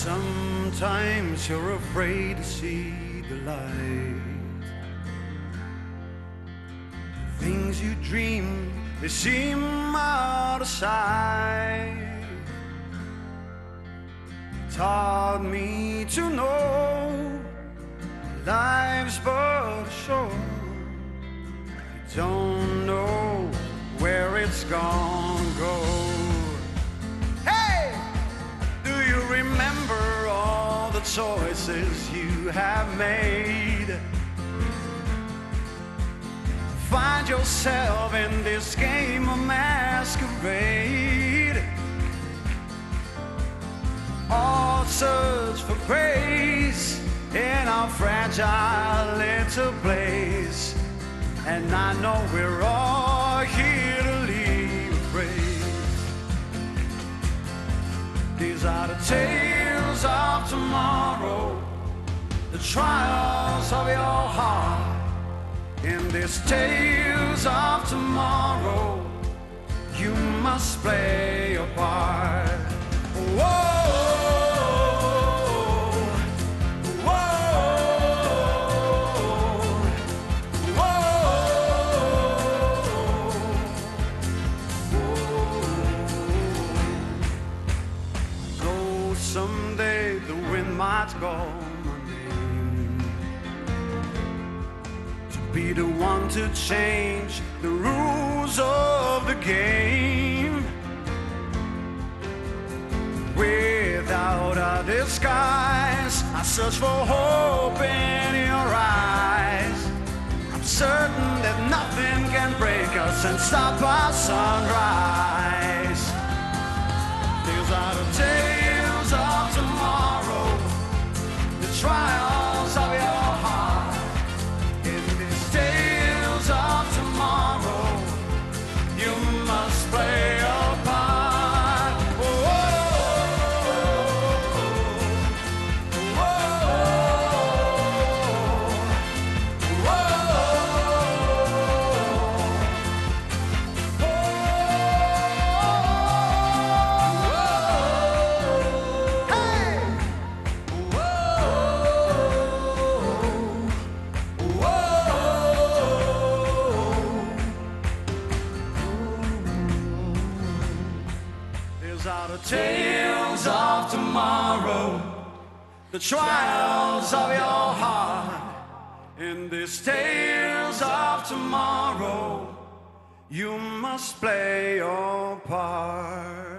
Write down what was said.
Sometimes you're afraid to see the light. The things you dream, they seem out of sight. Taught me to know life's but a show. You don't know where it's gonna go. Hey! Do you remember all the choices you have made? Find yourself in this game of masquerade. All search for grace in our fragile little place. And I know we're all here to leave a praise. These are the tales of tomorrow, the trials of your heart. In these tales of tomorrow, you must play your part. Whoa! Someday the wind might call my name to be the one to change the rules of the game. Without a disguise, I search for hope in your eyes. I'm certain that nothing can break us and stop our sunrise. These are the tales of tomorrow, the trials of your heart. In these tales of tomorrow, you must play your part. Whoa, whoa, the tales of tomorrow, the trials of your heart. In these tales of tomorrow, you must play your part.